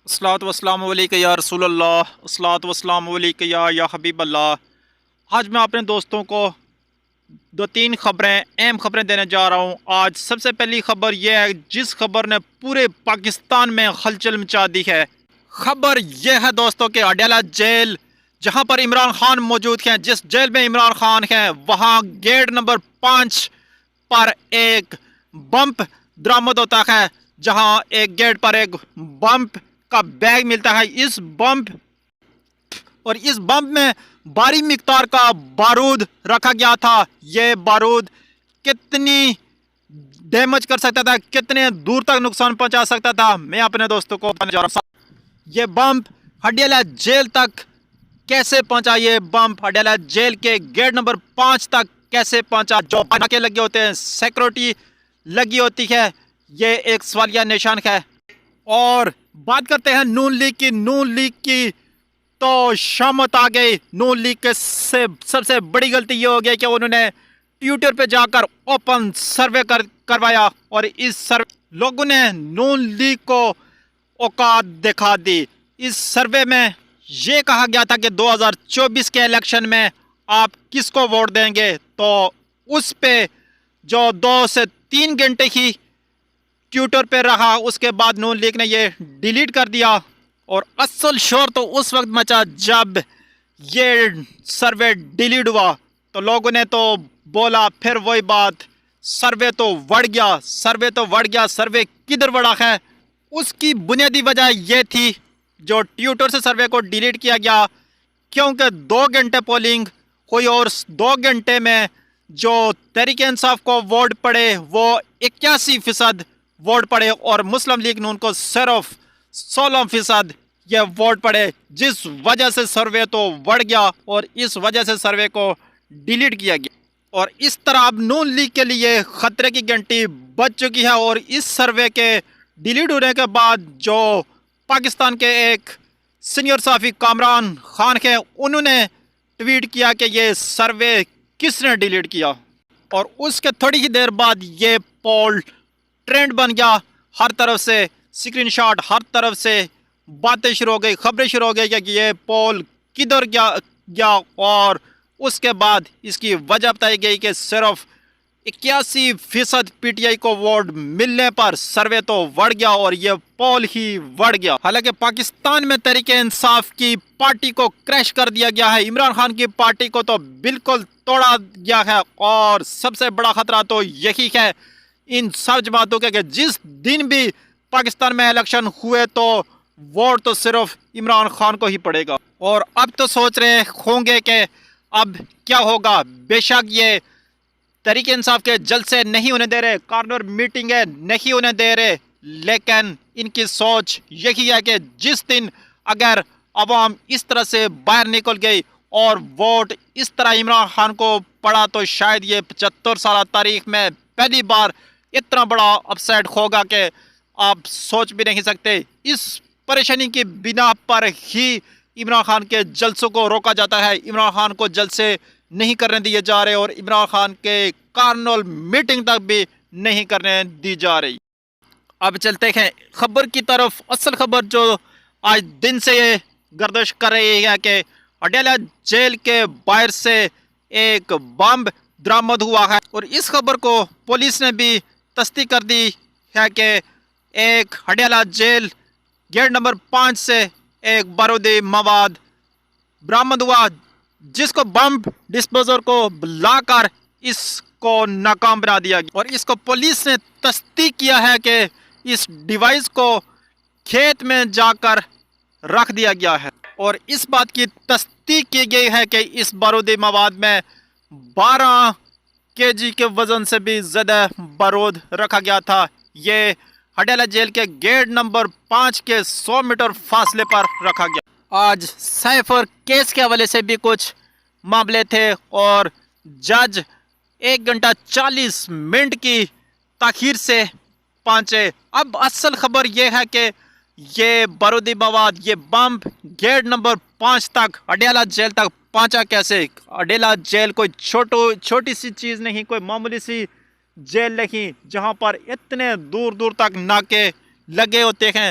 الصلاۃ والسلام علیکہ یا رسول اللہ، الصلاۃ والسلام علیکہ یا حبیب اللہ۔ آج میں اپنے دوستوں کو دو تین خبریں اہم خبریں دینے جا رہا ہوں۔ آج سب سے پہلی خبر یہ ہے جس خبر نے پورے پاکستان میں ہلچل مچا دی ہے۔ خبر یہ ہے دوستوں کہ اڈیالہ جیل جہاں پر عمران خان موجود ہیں، جس جیل میں عمران خان ہیں، وہاں گیٹ نمبر 5 پر ایک بمپ درامد ہوتا ہے، جہاں ایک گیٹ پر ایک بمپ کا بیگ ملتا ہے۔ اس بمپ میں بھاری مقدار کا بارود رکھا گیا تھا۔ یہ بارود کتنی ڈیمیج کر سکتا تھا، کتنے دور تک نقصان پہنچا سکتا تھا، میں اپنے دوستوں کو بتانے جا رہا ہوں۔ یہ بمپ اڈیالہ جیل تک کیسے پہنچا، یہ بمپ اڈیالہ جیل کے گیٹ نمبر 5 تک کیسے پہنچا، جو ناکے لگے ہوتے ہیں، سیکورٹی لگی ہوتی ہے، یہ ایک سوالیہ نشان ہے۔ اور بات کرتے ہیں نون لیگ کی تو شامت آ گئی۔ نون لیگ کے سب سے بڑی غلطی یہ ہو گئی کہ انہوں نے ٹویٹر پہ جا کر اوپن سروے کروایا، اور اس سروے لوگوں نے نون لیگ کو اوقات دکھا دی۔ اس سروے میں یہ کہا گیا تھا کہ 2024 کے الیکشن میں آپ کس کو ووٹ دیں گے، تو اس پہ جو 2 سے 3 گھنٹے ہی ٹویٹر پہ رہا، اس کے بعد نون لیگ نے یہ ڈیلیٹ کر دیا۔ اور اصل شور تو اس وقت مچا جب یہ سروے ڈیلیٹ ہوا، تو لوگوں نے تو بولا پھر وہی بات، سروے تو وڑ گیا۔ سروے کدھر وڑا ہے؟ اس کی بنیادی وجہ یہ تھی جو ٹویٹر سے سروے کو ڈیلیٹ کیا گیا، کیونکہ 2 گھنٹے پولنگ ہوئی اور 2 گھنٹے میں جو تحریک انصاف کو ووٹ پڑے وہ 81% ووٹ پڑے، اور مسلم لیگ نون کو صرف 16% یہ ووٹ پڑے، جس وجہ سے سروے تو وڑ گیا اور اس وجہ سے سروے کو ڈیلیٹ کیا گیا۔ اور اس طرح اب نون لیگ کے لیے خطرے کی گھنٹی بج چکی ہے۔ اور اس سروے کے ڈیلیٹ ہونے کے بعد جو پاکستان کے ایک سینئر صحافی کامران خان ہے، انہوں نے ٹویٹ کیا کہ یہ سروے کس نے ڈیلیٹ کیا، اور اس کے تھوڑی ہی دیر بعد یہ پول ٹرینڈ بن گیا۔ ہر طرف سے اسکرین شاٹ، ہر طرف سے باتیں شروع ہو گئی، خبریں شروع ہو گئی کہ یہ پول کدھر گیا، اور اس کے بعد اس کی وجہ بتائی گئی کہ صرف 81% پی ٹی آئی کو ووٹ ملنے پر سروے تو وڑ گیا اور یہ پول ہی وڑ گیا۔ حالانکہ پاکستان میں تحریک انصاف کی پارٹی کو کریش کر دیا گیا ہے، عمران خان کی پارٹی کو تو بالکل توڑا گیا ہے، اور سب سے بڑا خطرہ تو یہی ہے ان سب جماعتوں کے کہ جس دن بھی پاکستان میں الیکشن ہوئے تو ووٹ تو صرف عمران خان کو ہی پڑے گا۔ اور اب تو سوچ رہے ہوں گے کہ اب کیا ہوگا۔ بے شک یہ تحریک انصاف کے جلسے نہیں ہونے دے رہے، کارنر میٹنگیں نہیں ہونے دے رہے، لیکن ان کی سوچ یہی ہے کہ جس دن اگر عوام اس طرح سے باہر نکل گئی اور ووٹ اس طرح عمران خان کو پڑا تو شاید یہ 75 سالہ تاریخ میں پہلی بار اتنا بڑا اپسیٹ ہوگا کہ آپ سوچ بھی نہیں سکتے۔ اس پریشانی کی بنا پر ہی عمران خان کے جلسوں کو روکا جاتا ہے، عمران خان کو جلسے نہیں کرنے دیے جا رہے، اور عمران خان کے کارنول میٹنگ تک بھی نہیں کرنے دی جا رہی۔ اب چلتے ہیں خبر کی طرف۔ اصل خبر جو آج دن سے یہ گردش کر رہی ہے کہ اڈیالہ جیل کے باہر سے ایک بم درامد ہوا ہے، اور اس خبر کو پولیس نے بھی تصدیق کر دی ہے کہ ایک اڈیالہ جیل گیٹ نمبر 5 سے ایک بارودی مواد برآمد ہوا، جس کو بم ڈسپوزر کو لا کر اس کو ناکام بنا دیا گیا، اور اس کو پولیس نے تصدیق کیا ہے کہ اس ڈیوائس کو کھیت میں جا کر رکھ دیا گیا ہے، اور اس بات کی تصدیق کی گئی ہے کہ اس بارودی مواد میں 12 کے جی کے وزن سے بھی زیادہ بارود رکھا گیا تھا۔ یہ اڈیالہ جیل کے گیٹ نمبر 5 کے 100 میٹر فاصلے پر رکھا گیا۔ آج سائفر کیس کے حوالے سے بھی کچھ معاملے تھے، اور جج 1 گھنٹہ 40 منٹ کی تاخیر سے پہنچے۔ اب اصل خبر یہ ہے کہ یہ بارودی مواد، یہ بم گیٹ نمبر 5 تک اڈیالہ جیل تک پہنچا کیسے؟ اڈیالہ جیل کوئی چھوٹی سی چیز نہیں، کوئی معمولی سی جیل نہیں جہاں پر اتنے دور دور تک ناکے لگے ہوتے ہیں،